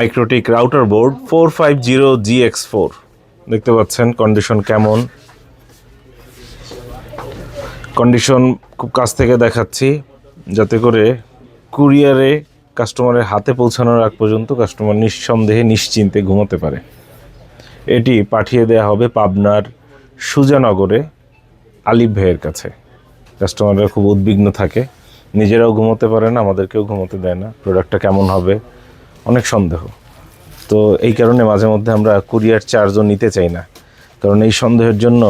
MikroTik router board 450GX4 দেখতে পাচ্ছেন condition কেমন। কন্ডিশন খুব কাছ থেকে দেখাচ্ছি যাতে করে কুরিয়ারে কাস্টমারের হাতে পৌঁছানোর আগ পর্যন্ত কাস্টমার নিঃসন্দেহে নিশ্চিন্তে ঘুমাতে পারে। এটি পাঠিয়ে দেওয়া হবে পাবনার সুজানগরে আলিফ ভাইয়ের কাছে। কাস্টমাররা খুব উদ্বিগ্ন থাকে, নিজেরাও ঘুমোতে পারে না, আমাদেরকেও ঘুমোতে দেয় না, প্রোডাক্টটা কেমন হবে অনেক সন্দেহ। তো এই কারণে মাঝে মধ্যে আমরা কুরিয়ার চার্জও নিতে চাই না, কারণ এই সন্দেহের জন্য,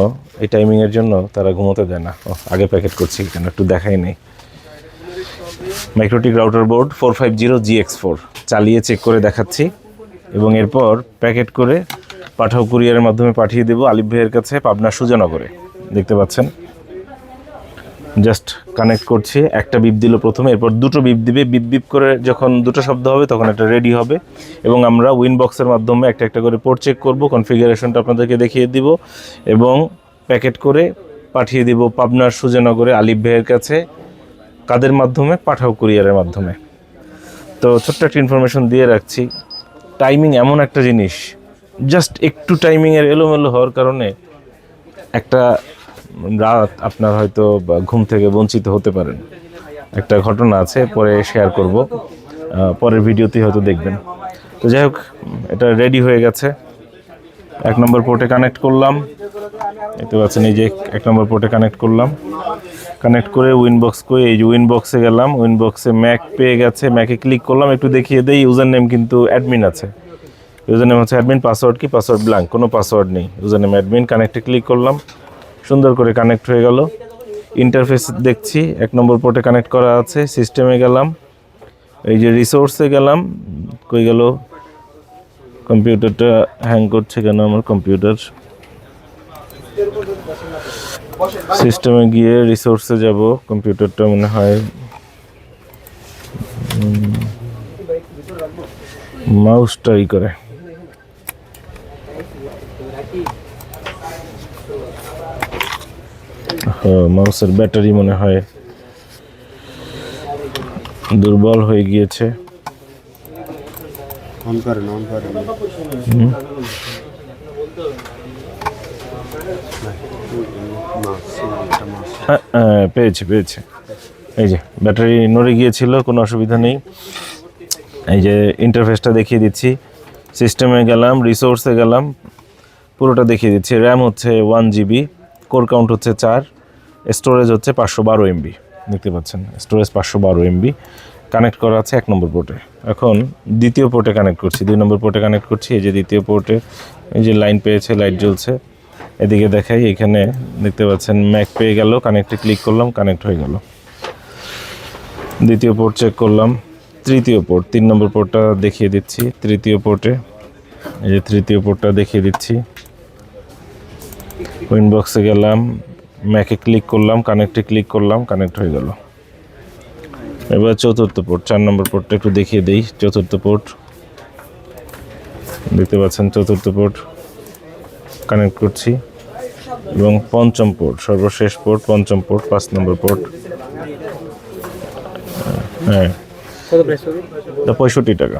এই টাইমিংয়ের জন্য তারা ঘুমোতে দেয় না। আগে প্যাকেট করছি কেন একটু দেখাই নেই। মাইক্রোটিক রাউটার বোর্ড 450GX4 চালিয়ে চেক করে দেখাচ্ছি এবং এরপর প্যাকেট করে পাঠাও কুরিয়ারের মাধ্যমে পাঠিয়ে দেব আলিফ ভাইয়ের কাছে পাবনা সুজানগরে। দেখতে পাচ্ছেন জাস্ট কানেক্ট করছি, একটা বিপ দিল প্রথমে, এরপর দুটো বিপ দিবে। বিপ বিপ করে যখন দুটো শব্দ হবে তখন এটা রেডি হবে এবং আমরা উইনবক্সের মাধ্যমে একটা একটা করে পোর্ট চেক করব, কনফিগারেশনটা আপনাদেরকে দেখিয়ে দিব এবং প্যাকেট করে পাঠিয়ে দিব পাবনার সুজানগরে আলিফ ভাইয়ের কাছে। কাদের মাধ্যমে? পাঠাও কুরিয়ারের মাধ্যমে। তো ছোট্ট একটা ইনফরমেশন দিয়ে রাখছি, টাইমিং এমন একটা জিনিস, জাস্ট একটু টাইমিংয়ের এলোমেলো হওয়ার কারণে একটা রাত আপনার হয়তো ঘুম থেকে বঞ্চিত হতে পারেন। একটা ঘটনা আছে, পরে শেয়ার করব, পরের ভিডিওতে হয়তো দেখবেন। তো যাই হোক, এটা রেডি হয়ে গেছে। 1 নম্বর পোর্টে কানেক্ট করলাম, দেখতে পাচ্ছেন এই যে 1 নম্বর পোর্টে কানেক্ট করলাম। কানেক্ট করে উইনবক্স করে এই যে উইনবক্সে গেলাম, উইনবক্সে ম্যাক পেয়ে গেছে, ম্যাকে ক্লিক করলাম। একটু দেখিয়ে দেই, ইউজার নেম কিন্তু অ্যাডমিন আছে, ইউজার নেম হচ্ছে অ্যাডমিন, পাসওয়ার্ড কি? পাসওয়ার্ড ব্ল্যাঙ্ক, কোনো পাসওয়ার্ড নেই, ইউজার নেম অ্যাডমিন। কানেক্টে ক্লিক করলাম, সুন্দর করে কানেক্ট হয়ে গেল। ইন্টারফেস দেখছি 1 নম্বর পোর্টে কানেক্ট করা আছে। সিস্টেমে গেলাম, এই যে রিসোর্সে গেলাম, কই গেল কম্পিউটারটা? হ্যাং করছে কেন আমার কম্পিউটার? সিস্টেমে গিয়ে রিসোর্সে যাব, কম্পিউটারটা মনে হয় মাউসটা ই করে। মাউসের ব্যাটারি মনে হয় দুর্বল হয়ে গিয়েছে। পেয়েছে এই যে ব্যাটারি নড়ে গিয়েছিল, কোনো অসুবিধা নেই। এই যে ইন্টারফেসটা দেখিয়ে দিচ্ছি, সিস্টেমে গেলাম, রিসোর্সে গেলাম, পুরোটা দেখিয়ে দিচ্ছি। র্যাম হচ্ছে 1GB, কোর কাউন্ট হচ্ছে 4, স্টোরেজ হচ্ছে 512 MB। দেখতে পাচ্ছেন স্টোরেজ 512 MB। কানেক্ট করা আছে 1 নম্বর পোর্টে। এখন দ্বিতীয় পোর্টে কানেক্ট করছি, 2 নম্বর পোর্টে কানেক্ট করছি। এই যে দ্বিতীয় পোর্টে এই যে লাইন পেয়েছে, লাইট জ্বলছে। এদিকে দেখাই, এখানে দেখতে পাচ্ছেন ম্যাক পেয়ে গেল, কানেক্টে ক্লিক করলাম, কানেক্ট হয়ে গেল। দ্বিতীয় পোর্ট চেক করলাম, তৃতীয় পোর্ট, 3 নম্বর পোর্টটা দেখিয়ে দিচ্ছি। তৃতীয় পোর্টে এই যে তৃতীয় পোর্টটা দেখিয়ে দিচ্ছি। উইনবক্সে গেলাম, ম্যাকে ক্লিক করলাম, কানেক্টে ক্লিক করলাম, কানেক্ট হয়ে গেল। এবার চতুর্থ পোর্ট, 4 নম্বর পোর্টটা একটু দেখিয়ে দিই। চতুর্থ পোর্ট দেখতে পাচ্ছেন, চতুর্থ পোর্ট কানেক্ট করছি এবং পঞ্চম পোর্ট, সর্বশেষ পোর্ট, পঞ্চম পোর্ট, 5 নম্বর পোর্ট। হ্যাঁ, 65 টাকা।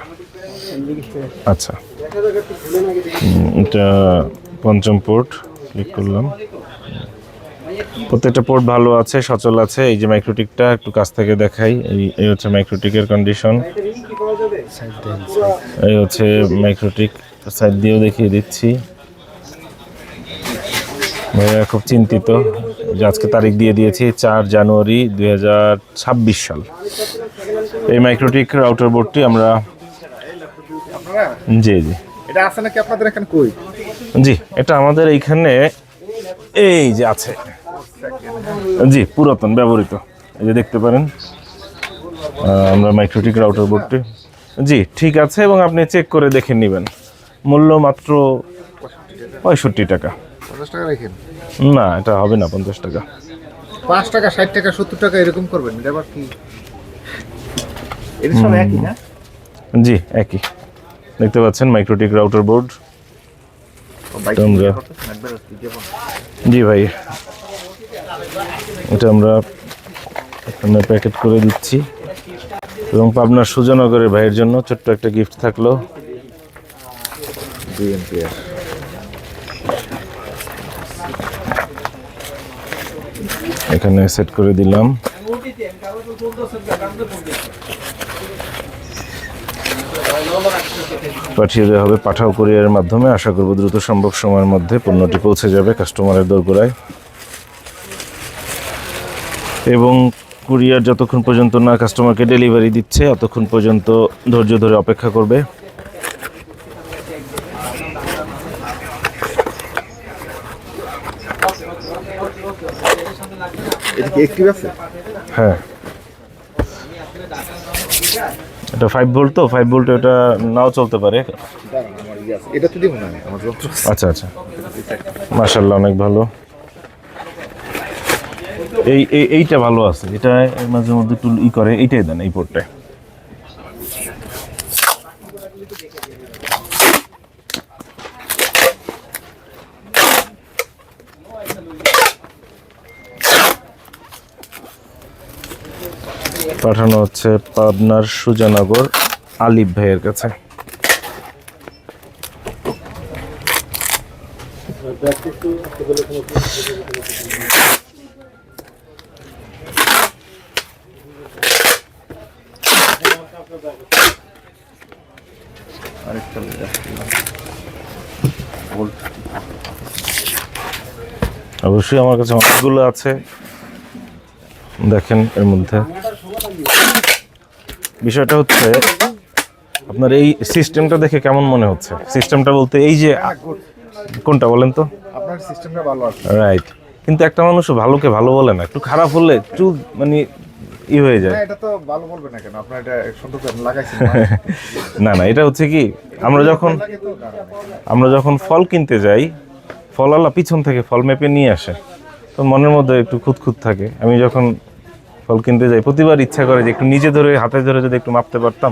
আচ্ছা, এটা পঞ্চম পোর্ট, ক্লিক করলাম। প্রত্যেকটা পোর্ট ভালো আছে, সচল আছে। এই যে মাইক্রোটিকটা একটু কাছ থেকে দেখাই, এই হচ্ছে মাইক্রোটিকের কন্ডিশন। এই হচ্ছে মাইক্রোটিক, সাইড দিয়েও দেখিয়ে দিচ্ছি। ভাইয়া খুব চিন্তিত যে আজকে তারিখ দিয়ে দিয়েছি 4 জানুয়ারি 2026 সাল। এই মাইক্রোটিক রাউটার বোর্ডটি আমরা জি এটা আছে নাকি আপনাদের এখানে? কই? জি, এটা আমাদের এইখানে এই যে আছে, জি পুরাতন ব্যবহৃত, এই যে দেখতে পারেন আমরা মাইক্রোটিক রাউটার বোর্ডটি। জি ঠিক আছে, এবং আপনি চেক করে দেখে নেবেন। মূল্য মাত্র 65 টাকা। 50 টাকা রাখেন না, এটা হবে না 50 টাকা। 5 টাকা, 60 টাকা, 70 টাকা এরকম করবেন। এটা আবার কি? এটা সব একই না? জি একই। দেখতে পাচ্ছেন মাইক্রোটিক রাউটার বোর্ড। জি ভাই, এটা আমরা এখানে প্যাকেট করে দিচ্ছি এবং পাবনার সুজানগরের ভাইয়ের জন্য ছোট্ট একটা গিফট থাকলো। 2 এম্পিয়ার। এখানে সেট করে দিলাম। পাঠিয়ে দেওয়া হবে পাঠাও কুরিয়ারের মাধ্যমে। আশা করব দ্রুত সম্ভব সময়ের মধ্যে পণ্যটি পৌঁছে যাবে কাস্টমারের দোরগোড়ায়। এবং কুরিয়ার যতক্ষণ পর্যন্ত না কাস্টমারকে ডেলিভারি দিচ্ছে ততক্ষণ পর্যন্ত ধৈর্য ধরে অপেক্ষা করবে। এটা কি অ্যাক্টিভ আছে? হ্যাঁ, এটা 5 ভোল্ট, তো 5 ভোল্ট এটা নাও চলতে পারে। এটা তো দিব না আমার যন্ত্র। আচ্ছা আচ্ছা, মাশাআল্লাহ, অনেক ভালো। এইটা ভালো আছে, এটা মাঝে মধ্যে একটু করে, এইটাই দেন এই পোর্টটায়। পাঠানো হচ্ছে পাবনার সুজানগর আলিফ ভাইয়ের কাছে। অবশ্যই আমার কাছে অনেকগুলো আছে, দেখেন এর মধ্যে। বিষয়টা হচ্ছে আপনার এই সিস্টেমটা দেখে কেমন মনে হচ্ছে? সিস্টেমটা বলতে এই যে কোনটা বলেন তো? আপনার সিস্টেমটা ভালো আছে, রাইট। কিন্তু একটা মানুষ ভালোকে ভালো বলে না, একটু খারাপ হলে একটু মানে ই হয়ে যায়। এটা তো ভালো বলবে না কেন? আপনার এটা সুন্দর করে লাগাইছেন। না না, এটা হচ্ছে কি, আমরা যখন ফল কিনতে যাই, ফলওয়ালা পিছন থেকে ফল মেপে নিয়ে আসে, তো মনের মধ্যে একটু খুঁতখুত থাকে। আমি যখন ফল কিনতে যাই প্রতিবার ইচ্ছা করে যে একটু নিজে ধরে হাতে ধরে যদি একটু মাপতে পারতাম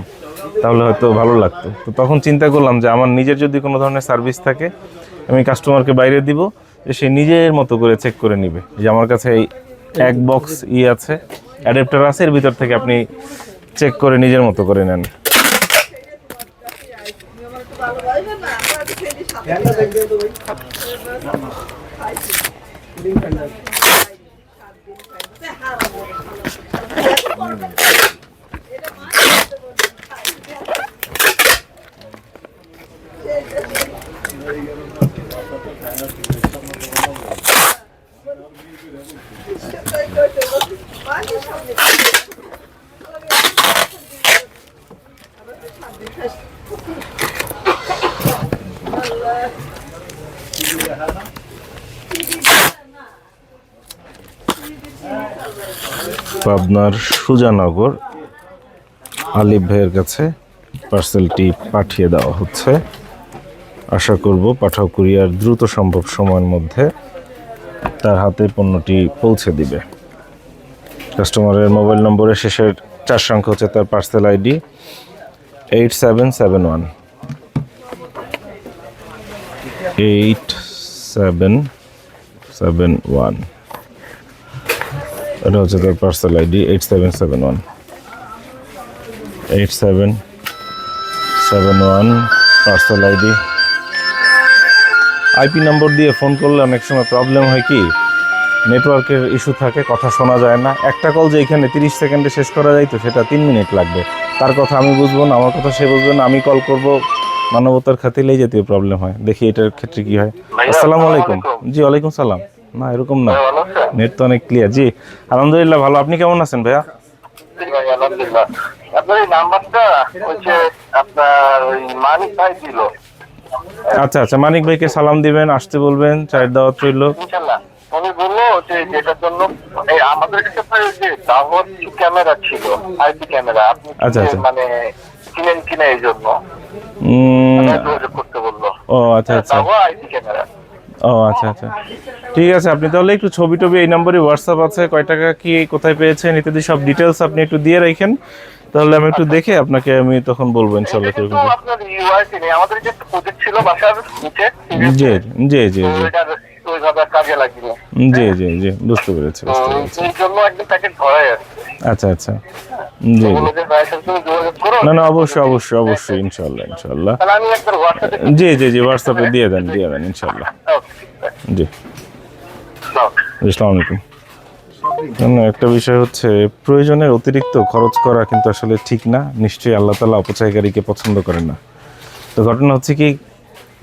তাহলে হয়তো ভালো লাগতো। তো তখন চিন্তা করলাম যে আমার নিজের যদি কোনো ধরনের সার্ভিস থাকে আমি কাস্টমারকে বাইরে দিব, যে সে নিজের মতো করে চেক করে নিবে যে আমার কাছে এই এক বক্স আছে, অ্যাডাপ্টার আছে, এর ভিতর থেকে আপনি চেক করে নিজের মতো করে নেন। পাবনার সুজানগর আলিফ ভাইয়ের কাছে পার্সেলটি পাঠিয়ে দেওয়া হচ্ছে। আশা করব পাঠাও কুরিয়ার দ্রুত সম্ভব সময়ের মধ্যে তার হাতে পণ্যটি পৌঁছে দিবে। কাস্টমারের মোবাইল নম্বরের শেষের 4 সংখ্যা হচ্ছে তার পার্সেল আইডি 8771 8771। এটা হচ্ছে তার parcel ID 8771 parcel ID. IP number দিয়ে ফোন করলে অনেক সময় প্রবলেম হয় কি, নেটওয়ার্কের ইস্যু থাকে, কথা শোনা যায় না। একটা কল যে এখানে 30 সেকেন্ডে শেষ করা যায়, তো সেটা 3 মিনিট লাগবে। তার কথা আমি বুঝবো না, আমার কথা সে বুঝবে না, আমি কল করব, মানবতার খাতিরে এই জাতীয় প্রবলেম হয়। দেখি এটার ক্ষেত্রে কি হয়। আসসালামু আলাইকুম। জি ওয়ালাইকুম সালাম। না এরকম না, নেট তো অনেক ক্লিয়ার। জি আলহামদুলিল্লাহ ভালো, আপনি কেমন আছেন ভাইয়া? আলহামদুলিল্লাহ। আপনার এই নাম্বারটা হচ্ছে আপনার ওই মানিক ভাই ছিল। আচ্ছা আচ্ছা, মানিক ভাইকে সালাম দিবেন, আসতে বলবেন, চায়ের দাওয়াত রইল। ইনশাআল্লাহ। উনি বললো যে যেটার জন্য এই আমাদের কাছে প্রায় ওই যে দাওয়াত ক্যামেরা ছিল, আইপি ক্যামেরা, আপনি আচ্ছা, আচ্ছা। মানে কিনেন কিনা এই জন্য যোগাযোগ করতে বললো। ও আচ্ছা আচ্ছা, দাওয়াত আইপি ক্যামেরা। ও আচ্ছা আচ্ছা, ঠিক আছে। আপনি তাহলে একটু ছবি টবি, এই নম্বরে হোয়াটসঅ্যাপ আছে, কয় টাকা কি কোথায় পেয়েছেন ইত্যাদি সব ডিটেলস আপনি একটু দিয়ে রাখেন, তাহলে আমি একটু দেখে আপনাকে আমি তখন বলবো ইনশাআল্লাহ। কিন্তু আপনার ইউআইটি নেই, আমাদের যে প্রজেক্ট ছিল বাসার নিচে, জি জি জি জি। ওই ওইভাবে আর কাজে লাগিনি। জি জি জি, বুঝতে পেরেছি তো বুঝতে পেরেছি। এই জন্য একদিন প্যাকেট ধরাই আছে। আচ্ছা আচ্ছা, জি জি। বলে যে ভাইয়ের সাথে তুমি যোগাযোগ করো। না না, অবশ্যই অবশ্যই অবশ্যই, ইনশাল্লাহ ইনশাল্লাহ। তাহলে আমি একবার হোয়াটসঅ্যাপে জি জি জি, হোয়াটসঅ্যাপে দিয়ে দেন ইনশাল্লাহ। জি, আসসালামু আলাইকুম। না, একটা বিষয় হচ্ছে প্রয়োজনের অতিরিক্ত খরচ করা কিন্তু আসলে ঠিক না। নিশ্চয়ই আল্লাহ তাআলা অপচয়কারীকে পছন্দ করেন না। তো ঘটনা হচ্ছে কি,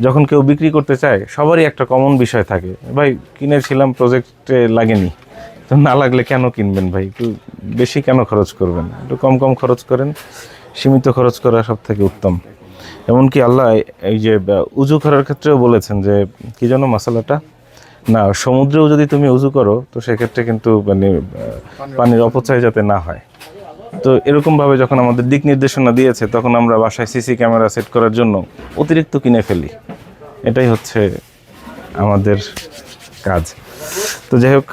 যখন কেউ বিক্রি করতে চায় সবারই একটা কমন বিষয় থাকে, ভাই কিনেছিলাম প্রজেক্টে লাগেনি, তো না লাগলে কেন কিনবেন ভাই, একটু বেশি কেন খরচ করবেন, একটু কম কম খরচ করেন। সীমিত খরচ করা সব থেকে উত্তম। এমনকি আল্লাহ এই যে উজু করার ক্ষেত্রেও বলেছেন যে কি যেন মশালাটা, না সমুদ্রেও যদি তুমি উজু করো তো সেক্ষেত্রে কিন্তু মানে পানির অপচয় যাতে না হয়। তো এরকমভাবে যখন আমাদের দিক নির্দেশনা দিয়েছে, তখন আমরা বাসায় সিসি ক্যামেরা সেট করার জন্য অতিরিক্ত কিনে ফেলি। এটাই হচ্ছে আমাদের কাজ। তো যাই হোক,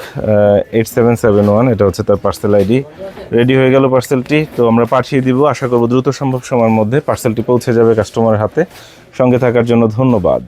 8771 এটা হচ্ছে তার পার্সেল আইডি। রেডি হয়ে গেল পার্সেলটি, তো আমরা পাঠিয়ে দিব। আশা করব দ্রুত সম্ভব সময়ের মধ্যে পার্সেলটি পৌঁছে যাবে কাস্টমারের হাতে। সঙ্গে থাকার জন্য ধন্যবাদ।